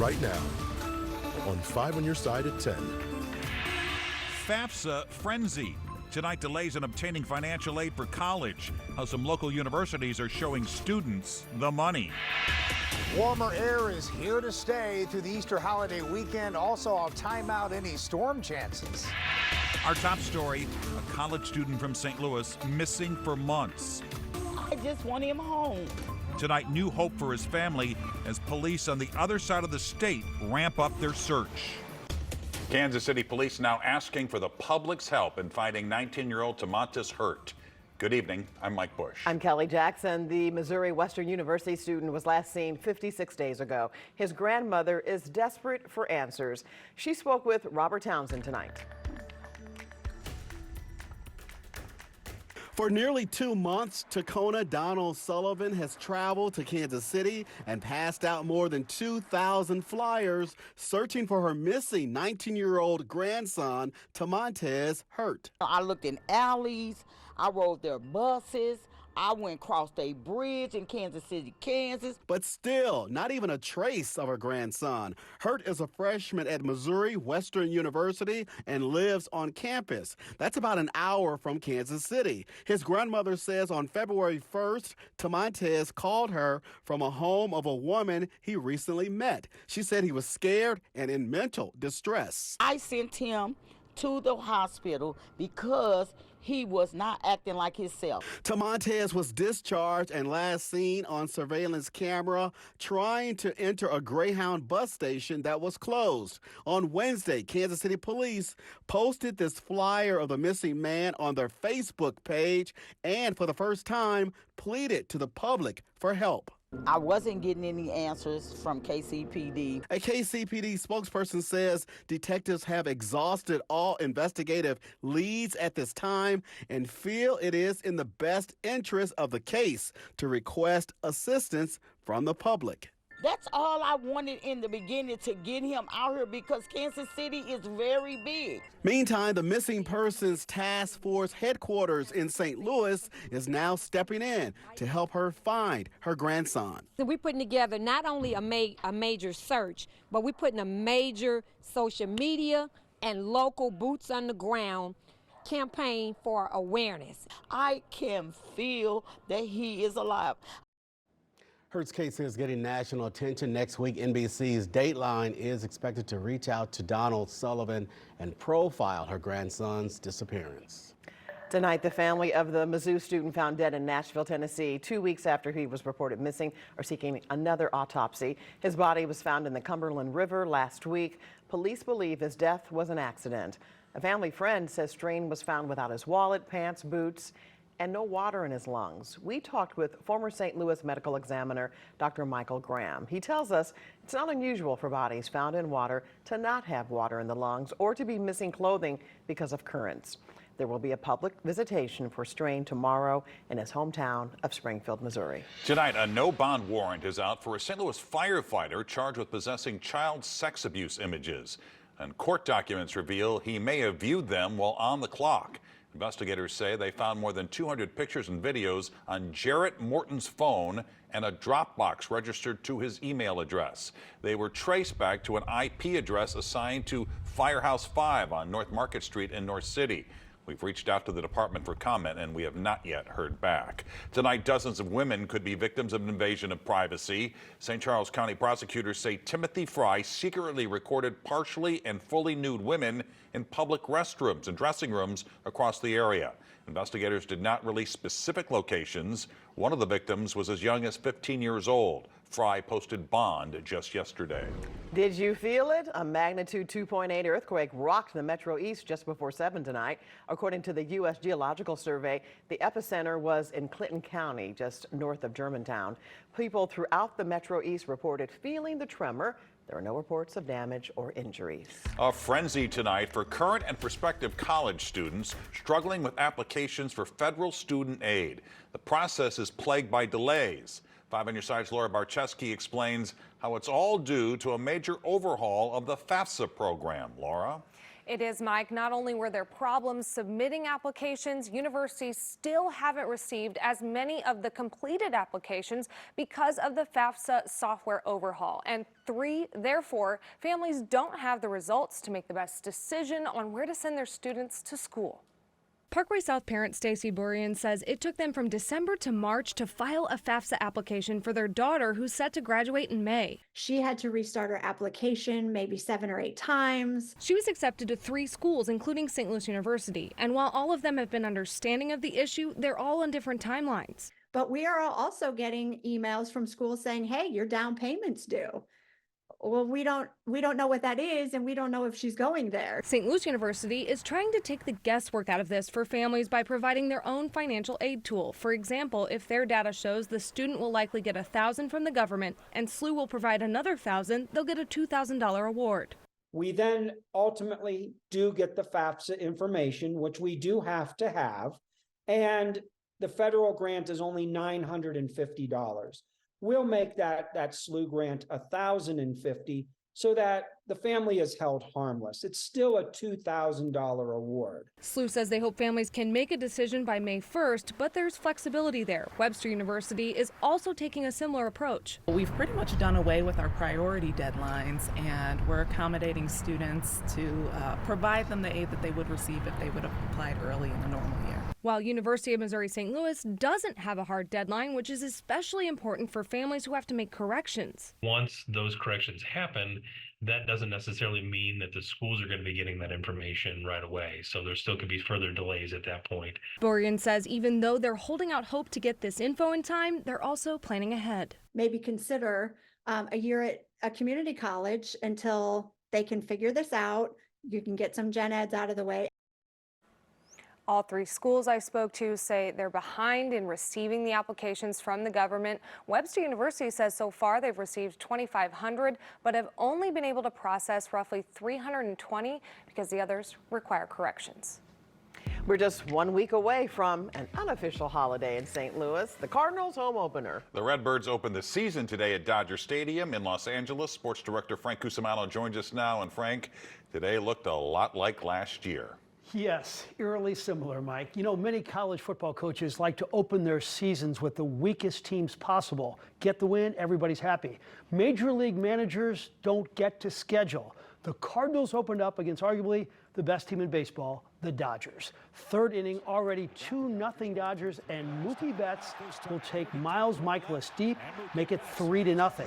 right now on 5 on your side at 10. FAFSA frenzy. Tonight, delays in obtaining financial aid for college. How some local universities are showing students the money. Warmer air is here to stay through the Easter holiday weekend. Also, I'll time out any storm chances. Our top story, a college student from St. Louis missing for months. I just want him home. Tonight, new hope for his family as police on the other side of the state ramp up their search. Kansas City police now asking for the public's help in finding 19-year-old Tamantes Hurt. Good evening. I'm Mike Bush. I'm Kelly Jackson. The Missouri Western University student was last seen 56 days ago. His grandmother is desperate for answers. She spoke with Robert Townsend tonight. For nearly 2 months, Tacona Donald Sullivan has traveled to Kansas City and passed out more than 2,000 flyers searching for her missing 19-year-old grandson, Tamantes Hurt. I looked in alleys, I rode their buses, I went across a bridge in Kansas City, Kansas. But still, not even a trace of her grandson. Hurt is a freshman at Missouri Western University and lives on campus. That's about an hour from Kansas City. His grandmother says on February 1st, Tamantes called her from a home of a woman he recently met. She said he was scared and in mental distress. I sent him to the hospital because he was not acting like himself. Tamantes was discharged and last seen on surveillance camera trying to enter a Greyhound bus station that was closed. On Wednesday, Kansas City police posted this flyer of the missing man on their Facebook page and for the first time pleaded to the public for help. I wasn't getting any answers from KCPD. A KCPD spokesperson says detectives have exhausted all investigative leads at this time and feel it is in the best interest of the case to request assistance from the public. That's all I wanted in the beginning, to get him out here because Kansas City is very big. Meantime, the Missing Persons Task Force headquarters in St. Louis is now stepping in to help her find her grandson. So we're putting together not only a major search, but we're putting a major social media and local boots on the ground campaign for awareness. I can feel that he is alive. Hurt's case is getting national attention. Next week, NBC's Dateline is expected to reach out to Donald Sullivan and profile her grandson's disappearance. Tonight, the family of the Mizzou student found dead in Nashville, Tennessee, 2 weeks after he was reported missing are seeking another autopsy. His body was found in the Cumberland River last week. Police believe his death was an accident. A family friend says Strain was found without his wallet, pants, boots, and no water in his lungs. We talked with former St. Louis medical examiner Dr. Michael Graham. He tells us it's not unusual for bodies found in water to not have water in the lungs or to be missing clothing because of currents. There will be a public visitation for Strain tomorrow in his hometown of Springfield, Missouri. Tonight, a no bond warrant is out for a St. Louis firefighter charged with possessing child sex abuse images. And court documents reveal he may have viewed them while on the clock. Investigators say they found more than 200 pictures and videos on Jarrett Morton's phone and a Dropbox registered to his email address. They were traced back to an IP address assigned to Firehouse 5 on North Market Street in North City. We've reached out to the department for comment, and we have not yet heard back. Tonight, dozens of women could be victims of an invasion of privacy. St. Charles County prosecutors say Timothy Fry secretly recorded partially and fully nude women in public restrooms and dressing rooms across the area. Investigators did not release specific locations. One of the victims was as young as 15 years old. Fry posted bond just yesterday. Did you feel it? A magnitude 2.8 earthquake rocked the Metro East just before 7 tonight. According to the U.S. Geological Survey, the epicenter was in Clinton County, just north of Germantown. People throughout the Metro East reported feeling the tremor. There are no reports of damage or injuries. A frenzy tonight for current and prospective college students struggling with applications for federal student aid. The process is plagued by delays. 5 on your side's Laura Barczewski explains how it's all due to a major overhaul of the FAFSA program. Laura? It is, Mike. Not only were there problems submitting applications, universities still haven't received as many of the completed applications because of the FAFSA software overhaul. And therefore, families don't have the results to make the best decision on where to send their students to school. Parkway South parent Stacy Burian says it took them from December to March to file a FAFSA application for their daughter who's set to graduate in May. She had to restart her application maybe 7 or 8 times. She was accepted to 3 schools, including St. Louis University. And while all of them have been understanding of the issue, they're all on different timelines. But we are also getting emails from schools saying, hey, your down payment's due. Well, we don't know what that is, and we don't know if she's going there. St. Louis University is trying to take the guesswork out of this for families by providing their own financial aid tool. For example, if their data shows the student will likely get $1,000 from the government and SLU will provide another $1,000, they'll get a $2,000 award. We then ultimately do get the FAFSA information, which we do have to have, and the federal grant is only $950. We'll make that SLU grant $1,050 so that the family is held harmless. It's still a $2,000 award. SLU says they hope families can make a decision by May 1st, but there's flexibility there. Webster University is also taking a similar approach. We've pretty much done away with our priority deadlines, and we're accommodating students to provide them the aid that they would receive if they would have applied early in the normal year. While University of Missouri St. Louis doesn't have a hard deadline, which is especially important for families who have to make corrections. Once those corrections happen, that doesn't necessarily mean that the schools are going to be getting that information right away. So there still could be further delays at that point. Borian says even though they're holding out hope to get this info in time, they're also planning ahead. Maybe consider a year at a community college until they can figure this out. You can get some gen eds out of the way. All 3 schools I spoke to say they're behind in receiving the applications from the government. Webster University says so far they've received 2,500, but have only been able to process roughly 320 because the others require corrections. We're just 1 week away from an unofficial holiday in St. Louis, the Cardinals home opener. The Redbirds open the season today at Dodger Stadium in Los Angeles. Sports director Frank Cusimano joins us now. And Frank, today looked a lot like last year. Yes, eerily similar, Mike. You know, many college football coaches like to open their seasons with the weakest teams possible. Get the win, everybody's happy. Major league managers don't get to schedule. The Cardinals opened up against arguably the best team in baseball, the Dodgers. Third inning, already 2-0 Dodgers, and Mookie Betts will take Miles Michaelis deep, make it 3-0.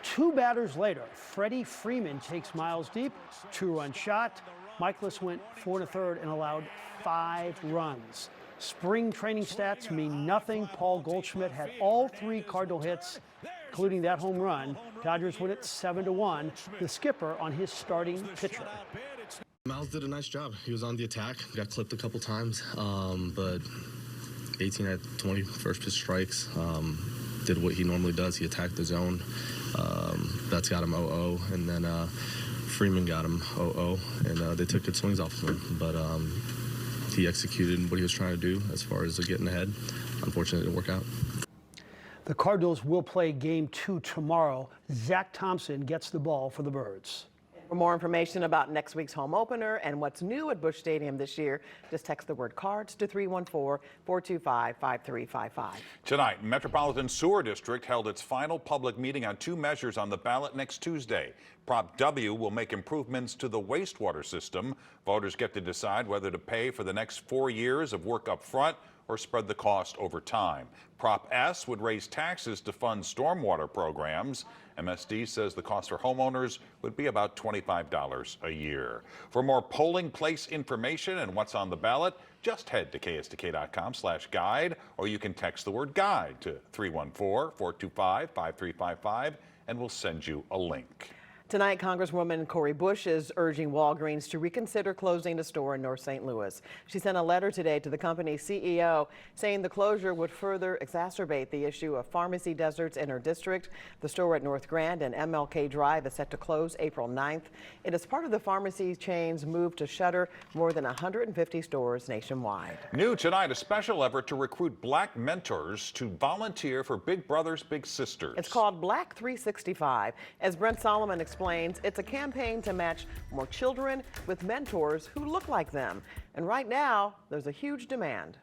2 batters later, Freddie Freeman takes Miles deep, 2-run shot. Michaelis went 4 1/3 and allowed 5 runs. Spring training stats mean nothing. Paul Goldschmidt had all 3 Cardinal hits, including that home run. Dodgers win it 7-1. The skipper on his starting pitcher. Miles did a nice job. He was on the attack, got clipped a couple times, but 18 at 20 first pitch strikes. Did what he normally does. He attacked the zone. That's got him 0-0, and then Freeman got him 0-0, and they took good swings off of him. But he executed what he was trying to do as far as getting ahead. Unfortunately, it didn't work out. The Cardinals will play Game 2 tomorrow. Zach Thompson gets the ball for the Birds. For more information about next week's home opener and what's new at Busch Stadium this year, just text the word CARDS to 314-425-5355. Tonight, Metropolitan Sewer District held its final public meeting on 2 measures on the ballot next Tuesday. Prop W will make improvements to the wastewater system. Voters get to decide whether to pay for the next 4 years of work up front or spread the cost over time. Prop S would raise taxes to fund stormwater programs. MSD says the cost for homeowners would be about $25 a year. For more polling place information and what's on the ballot, just head to ksdk.com/guide, or you can text the word guide to 314-425-5355 and we'll send you a link. Tonight, Congresswoman Cori Bush is urging Walgreens to reconsider closing a store in North St. Louis. She sent a letter today to the company's CEO saying the closure would further exacerbate the issue of pharmacy deserts in her district. The store at North Grand and MLK Drive is set to close April 9th. It is part of the pharmacy chain's move to shutter more than 150 stores nationwide. New tonight, a special effort to recruit black mentors to volunteer for Big Brothers Big Sisters. It's called Black 365. As Brent Solomon explained, explains it's a campaign to match more children with mentors who look like them. And right now, there's a huge demand.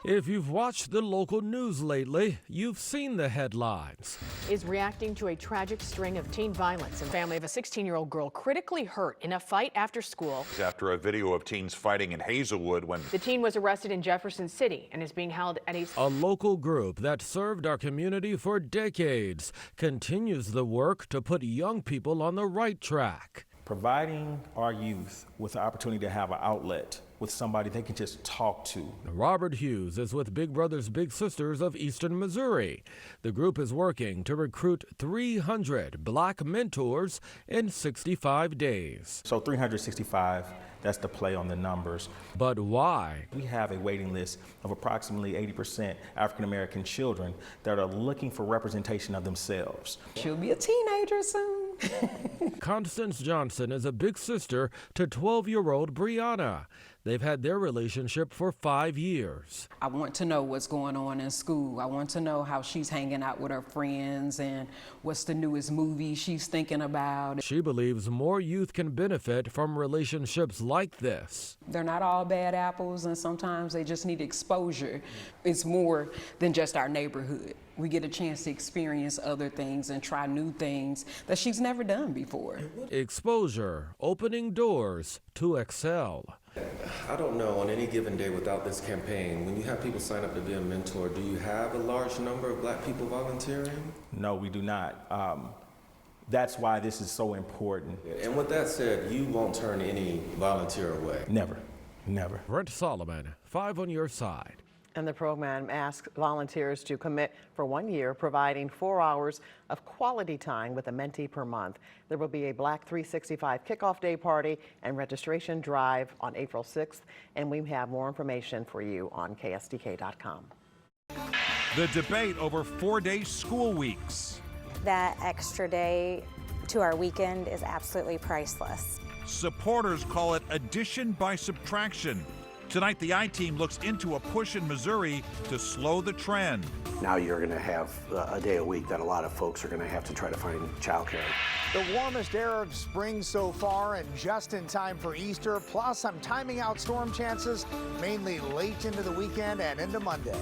If you've watched the local news lately, you've seen the headlines. Is reacting to a tragic string of teen violence. A family of a 16-year-old girl critically hurt in a fight after school. After a video of teens fighting in Hazelwood when The teen was arrested in Jefferson City and is being held at a local group that served our community for decades continues the work to put young people on the right track. Providing our youth with the opportunity to have an outlet with somebody they can just talk to. Robert Hughes is with Big Brothers Big Sisters of Eastern Missouri. The group is working to recruit 300 black mentors in 65 days. So 365, that's the play on the numbers. But why? We have a waiting list of approximately 80% African American children that are looking for representation of themselves. She'll be a teenager soon. Constance Johnson is a big sister to 12-year-old Brianna. They've had their relationship for 5 years. I want to know what's going on in school. I want to know how she's hanging out with her friends and what's the newest movie she's thinking about. She believes more youth can benefit from relationships like this. They're not all bad apples, and sometimes they just need exposure. It's more than just our neighborhood. We get a chance to experience other things and try new things that she's never done before. Exposure, opening doors to excel. I don't know, on any given day without this campaign, when you have people sign up to be a mentor, do you have a large number of black people volunteering? No, we do not. That's why this is so important. And with that said, you won't turn any volunteer away? Never, never. Brent Solomon, 5 on your side. And the program asks volunteers to commit for 1 year, providing 4 hours of quality time with a mentee per month. There will be a Black 365 kickoff day party and registration drive on April 6th. And we have more information for you on KSDK.com. The debate over 4-day school weeks. That extra day to our weekend is absolutely priceless. Supporters call it addition by subtraction. Tonight, the I-Team looks into a push in Missouri to slow the trend. Now you're going to have a day a week that a lot of folks are going to have to try to find childcare. The warmest air of spring so far and just in time for Easter, plus some timing out storm chances, mainly late into the weekend and into Monday.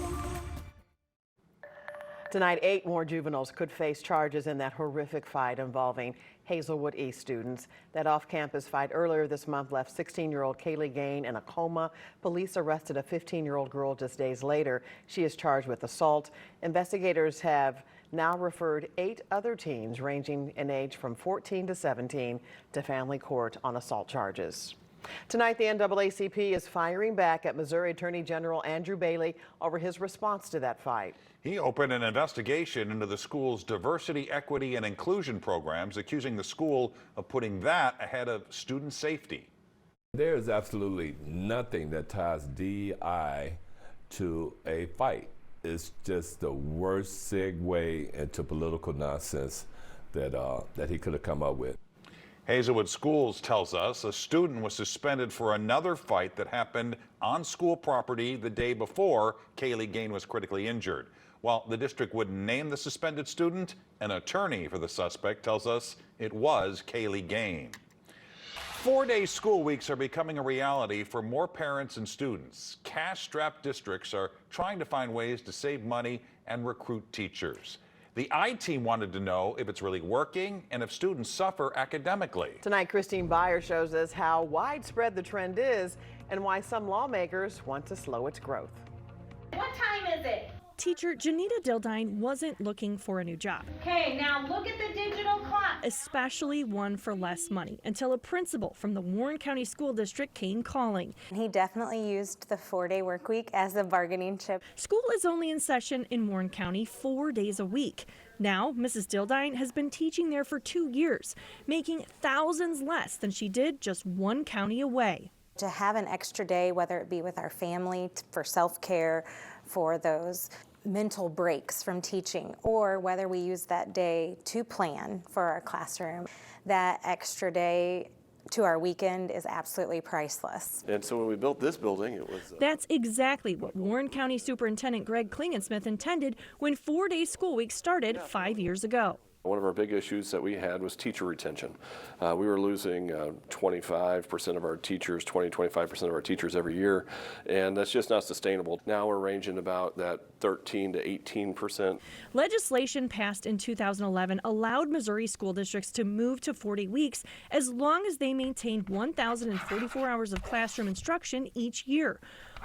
Tonight, 8 more juveniles could face charges in that horrific fight involving Hazelwood East students. That off-campus fight earlier this month left 16-year-old Kaylee Gain in a coma. Police arrested a 15-year-old girl just days later. She is charged with assault. Investigators have now referred 8 other teens ranging in age from 14 to 17 to family court on assault charges. Tonight, the NAACP is firing back at Missouri Attorney General Andrew Bailey over his response to that fight. He opened an investigation into the school's diversity, equity, and inclusion programs, accusing the school of putting that ahead of student safety. There is absolutely nothing that ties DEI to a fight. It's just the worst segue into political nonsense that he could have come up with. Hazelwood Schools tells us a student was suspended for another fight that happened on school property the day before Kaylee Gain was critically injured. While the district wouldn't name the suspended student, an attorney for the suspect tells us it was Kaylee Gain. 4-day school weeks are becoming a reality for more parents and students. Cash-strapped districts are trying to find ways to save money and recruit teachers. The I-Team wanted to know if it's really working and if students suffer academically. Tonight, Christine Byer shows us how widespread the trend is and why some lawmakers want to slow its growth. What time is it? Teacher Janita Dildine wasn't looking for a new job. Okay, now look at the digital clock. Especially one for less money, until a principal from the Warren County School District came calling. He definitely used the 4-day work week as a bargaining chip. School is only in session in Warren County 4 days a week. Now, Mrs. Dildine has been teaching there for 2 years, making thousands less than she did just 1 county away. To have an extra day, whether it be with our family, for self-care, for those mental breaks from teaching, or whether we use that day to plan for our classroom, that extra day to our weekend is absolutely priceless. And so when we built this building, it was... That's exactly what Warren County Superintendent Greg Klingensmith intended when 4-day school week started 5 years ago. One of our big issues that we had was teacher retention. We were losing 25% of our teachers, 25% of our teachers every year, and that's just not sustainable. Now we're ranging about that 13 to 18%. Legislation passed in 2011 allowed Missouri school districts to move to 40 weeks as long as they maintained 1,044 hours of classroom instruction each year.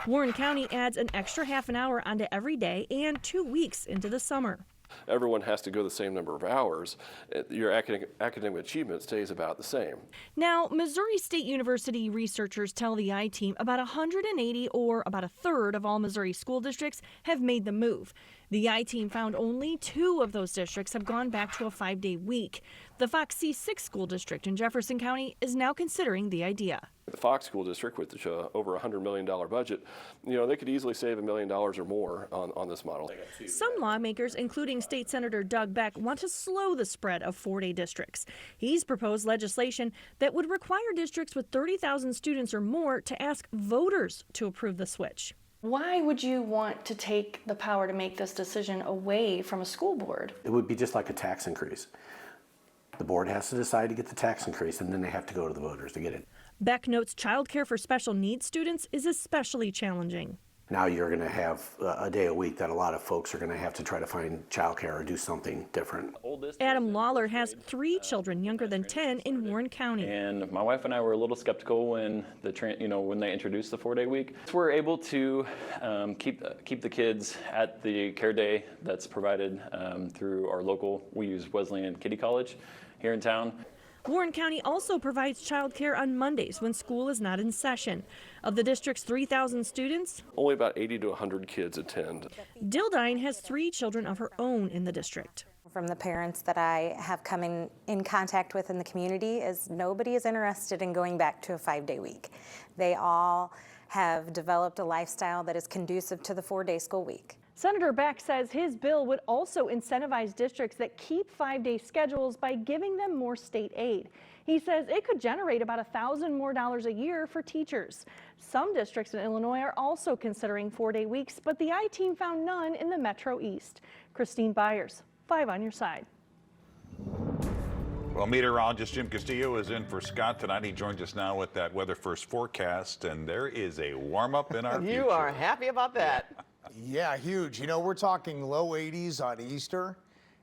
Warren County adds an extra half an hour onto every day and 2 weeks into the summer. Everyone has to go the same number of hours. Your academic achievement stays about the same. Now, Missouri State University researchers tell the I-Team about 180 or about a third of all Missouri school districts have made the move. The I-Team found only 2 of those districts have gone back to a 5-day week. The Fox C6 school district in Jefferson County is now considering the idea. The Fox School District, with over $100 million budget, they could easily save $1 million or more on this model. Some lawmakers, including State Senator Doug Beck, want to slow the spread of 4-day districts. He's proposed legislation that would require districts with 30,000 students or more to ask voters to approve the switch. Why would you want to take the power to make this decision away from a school board? It would be just like a tax increase. The board has to decide to get the tax increase, and then they have to go to the voters to get it. Beck notes childcare for special needs students is especially challenging. Now you're going to have a day a week that a lot of folks are going to have to try to find childcare or do something different. Adam Lawler has 3 children younger than 10 in Warren County. And my wife and I were a little skeptical when when they introduced the 4-day week. We're able to keep the kids at the care day that's provided through our local. We use Wesleyan Kitty College here in town. Warren County also provides childcare on Mondays when school is not in session. Of the district's 3,000 students, only about 80 to 100 kids attend. Dildine has 3 children of her own in the district. From the parents that I have come in contact with in the community is nobody is interested in going back to a 5-day week. They all have developed a lifestyle that is conducive to the 4-day school week. Senator Beck says his bill would also incentivize districts that keep 5-day schedules by giving them more state aid. He says it could generate about $1,000 more a year for teachers. Some districts in Illinois are also considering 4-day weeks, but the I-Team found none in the Metro East. Christine Byers, 5 on your side. Well, meteorologist Jim Castillo is in for Scott tonight. He joins us now with that weather first forecast, and there is a warm-up in our future. You are happy about that. Yeah, huge. We're talking low 80s on Easter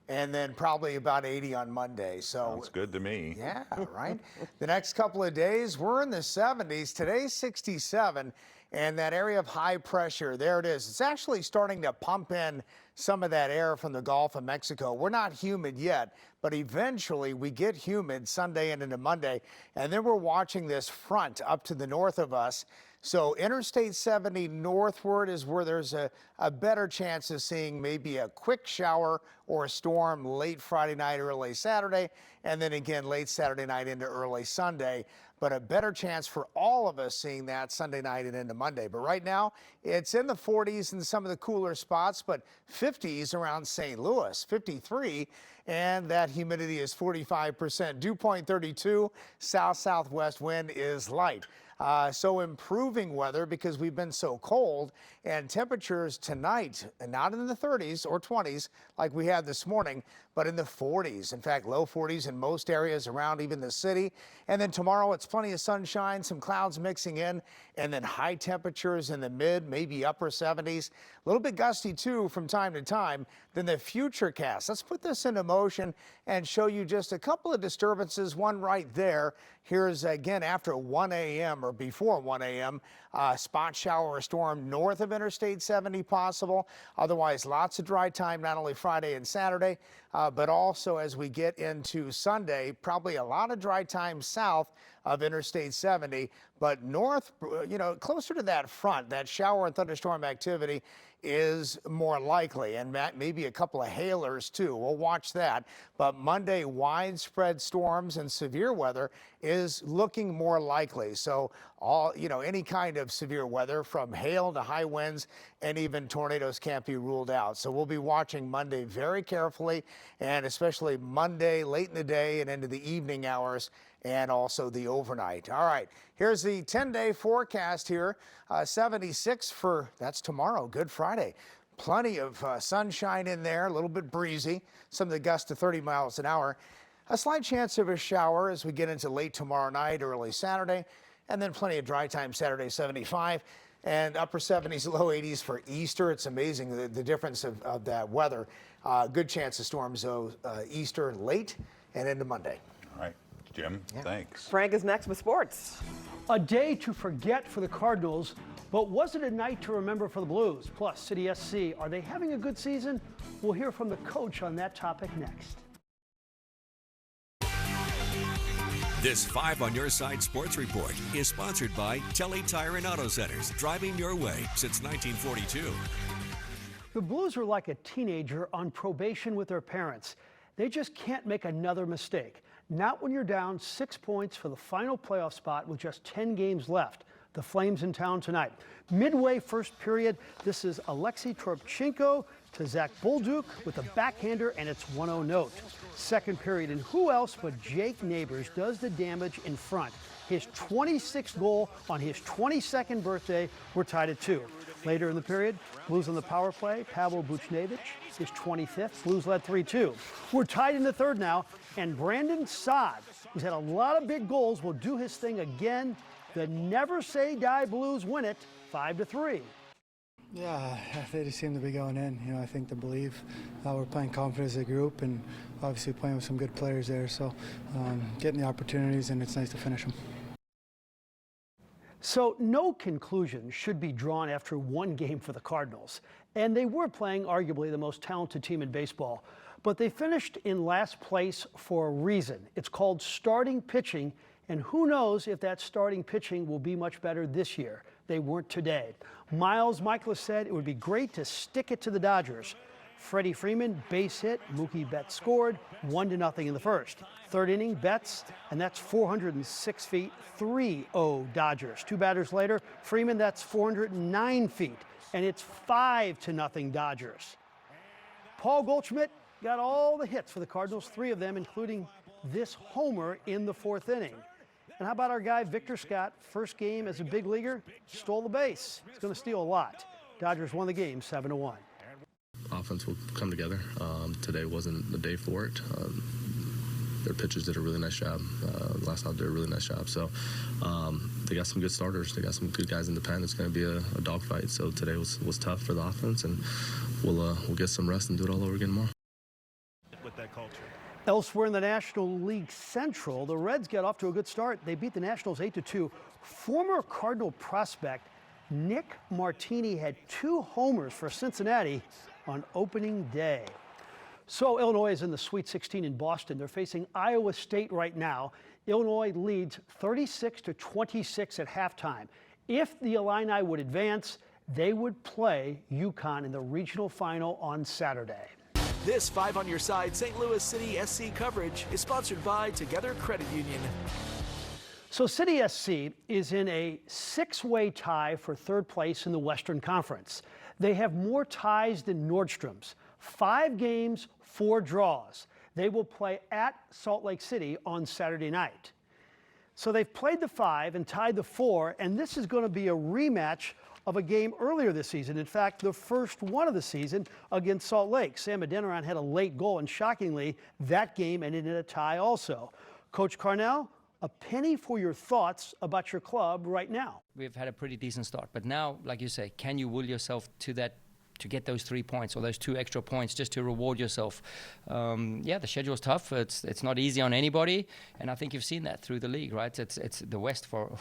and then probably about 80 on Monday. So sounds good to me. Yeah, right. The next couple of days, we're in the 70s. Today's 67, and that area of high pressure, there it is. It's actually starting to pump in some of that air from the Gulf of Mexico. We're not humid yet, but eventually we get humid Sunday and into Monday. And then we're watching this front up to the north of us. So Interstate 70 northward is where there's a better chance of seeing maybe a quick shower or a storm late Friday night, early Saturday, and then again late Saturday night into early Sunday. But a better chance for all of us seeing that Sunday night and into Monday. But right now, it's in the 40s in some of the cooler spots, but 50s around St. Louis, 53, and that humidity is 45%. Dew point 32, south-southwest wind is light. So improving weather because we've been so cold, and temperatures tonight, not in the 30s or 20s like we had this morning, but in the 40s. In fact, low 40s in most areas around even the city. And then tomorrow it's plenty of sunshine, some clouds mixing in, and then high temperatures in the mid, maybe upper 70s. A little bit gusty too from time to time. Then the futurecast. Let's put this into motion and show you just a couple of disturbances. One right there. Here's again after 1 a.m. or before 1 a.m. Spot shower or storm north of Interstate 70 possible. Otherwise, lots of dry time, not only Friday and Saturday, but also as we get into Sunday, probably a lot of dry time south of Interstate 70, but north, closer to that front, that shower and thunderstorm activity is more likely, and maybe a couple of hailers too. We'll watch that. But Monday, widespread storms and severe weather is looking more likely. So any kind of severe weather from hail to high winds and even tornadoes can't be ruled out. So we'll be watching Monday very carefully, and especially Monday late in the day and into the evening hours, and also the overnight. All right, here's the 10-day forecast here. 76 that's tomorrow, Good Friday. Plenty of sunshine in there, a little bit breezy, some of the gusts to 30 miles an hour. A slight chance of a shower as we get into late tomorrow night, early Saturday, and then plenty of dry time Saturday, 75, and upper 70s, low 80s for Easter. It's amazing the difference of that weather. Good chance of storms, though, Easter late and into Monday. All right, Jim, thanks. Frank is next with sports. A day to forget for the Cardinals, but was it a night to remember for the Blues? Plus, City SC, are they having a good season? We'll hear from the coach on that topic next. This 5 on Your Side Sports Report is sponsored by Telly Tire and Auto Centers, driving your way since 1942. The Blues are like a teenager on probation with their parents. They just can't make another mistake. Not when you're down 6 points for the final playoff spot with just 10 games left. The Flames in town tonight. Midway first period, this is Alexei Toropchenko to Zach Bolduc with a backhander, and it's 1-0 note. Second period, and who else but Jake Neighbors does the damage in front. His 26th goal on his 22nd birthday. We're tied at 2. Later in the period, Blues on the power play, Pavel Buchnevich, his 25th. Blues led 3-2. We're tied in the third now, and Brandon Saad, who's had a lot of big goals, will do his thing again. The Never Say Die Blues win it 5-3. Yeah, they just seem to be going in. I think to believe we're playing confident as a group, and obviously playing with some good players there. So getting the opportunities, and it's nice to finish them. So no conclusion should be drawn after one game for the Cardinals. And they were playing arguably the most talented team in baseball. But they finished in last place for a reason. It's called starting pitching. And who knows if that starting pitching will be much better this year. They weren't today. Miles Michaelis said it would be great to stick it to the Dodgers. Freddie Freeman, base hit. Mookie Betts scored 1-0 in the first. Third inning, Betts, and that's 406 feet, 3-0 Dodgers. 2 batters later, Freeman, that's 409 feet, and it's 5-0 Dodgers. Paul Goldschmidt got all the hits for the Cardinals, 3 of them, including this homer in the 4th inning. And how about our guy, Victor Scott, first game as a big leaguer, stole the base. He's going to steal a lot. Dodgers won the game 7-1. Offense will come together. Today wasn't the day for it. Their pitchers did a really nice job. Last night did a really nice job. So they got some good starters. They got some good guys in the pen. It's going to be a dogfight. So today was tough for the offense, and we'll get some rest and do it all over again tomorrow. With that culture. Elsewhere in the National League Central, the Reds get off to a good start. They beat the Nationals 8-2. Former Cardinal prospect Nick Martini had 2 homers for Cincinnati on opening day. So Illinois is in the Sweet 16 in Boston. They're facing Iowa State right now. Illinois leads 36-26 at halftime. If the Illini would advance, they would play UConn in the regional final on Saturday. This 5 on Your Side St. Louis City SC coverage is sponsored by Together Credit Union. So City SC is in a 6-way tie for 3rd place in the Western Conference. They have more ties than Nordstrom's. 5 games, 4 draws. They will play at Salt Lake City on Saturday night. So they've played the 5 and tied the 4, and this is going to be a rematch of a game earlier this season. In fact, the first one of the season against Salt Lake. Sam Adeniran had a late goal, and shockingly, that game ended in a tie also. Coach Carnell, a penny for your thoughts about your club right now. We've had a pretty decent start, but now, like you say, can you will yourself to that, to get those 3 points or those 2 extra points just to reward yourself? Yeah, the schedule's tough. It's not easy on anybody, and I think you've seen that through the league, right? It's the West for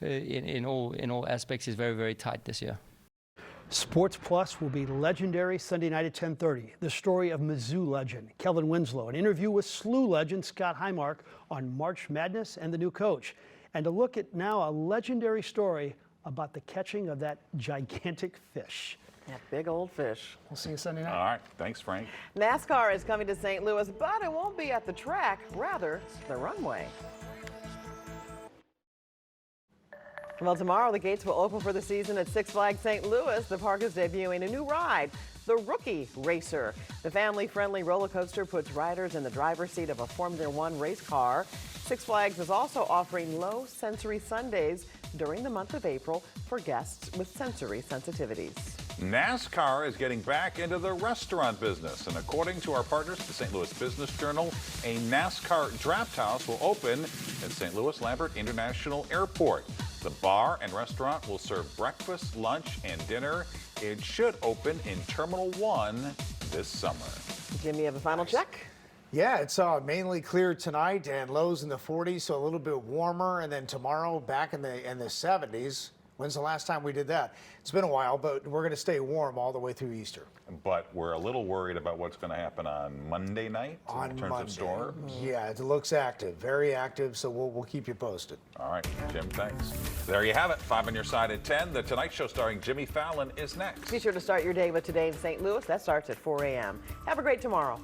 in all aspects is very, very tight this year. Sports Plus will be legendary Sunday night at 10:30. The story of Mizzou legend Kellen Winslow, an interview with SLU legend Scott Highmark on March Madness and the new coach, and to look at now a legendary story about the catching of that gigantic fish. That big old fish. We'll see you Sunday night. All right, thanks, Frank. NASCAR is coming to St. Louis, but it won't be at the track, rather the runway. Well, tomorrow the gates will open for the season at Six Flags St. Louis. The park is debuting a new ride, the Rookie Racer. The family-friendly roller coaster puts riders in the driver's seat of a Formula One race car. Six Flags is also offering low sensory Sundays during the month of April for guests with sensory sensitivities. NASCAR is getting back into the restaurant business, and according to our partners, the St. Louis Business Journal, a NASCAR draft house will open at St. Louis Lambert International Airport. The bar and restaurant will serve breakfast, lunch, and dinner. It should open in Terminal 1 this summer. Jimmy, you have a final check? Yeah, it's mainly clear tonight and lows in the 40s, so a little bit warmer, and then tomorrow back in the 70s. When's the last time we did that? It's been a while, but we're going to stay warm all the way through Easter. But we're a little worried about what's going to happen on Monday night in terms of storms. Yeah, it looks active, very active, so we'll keep you posted. All right, Jim, thanks. There you have it, 5 on your side at 10. The Tonight Show starring Jimmy Fallon is next. Be sure to start your day with Today in St. Louis. That starts at 4 a.m. Have a great tomorrow.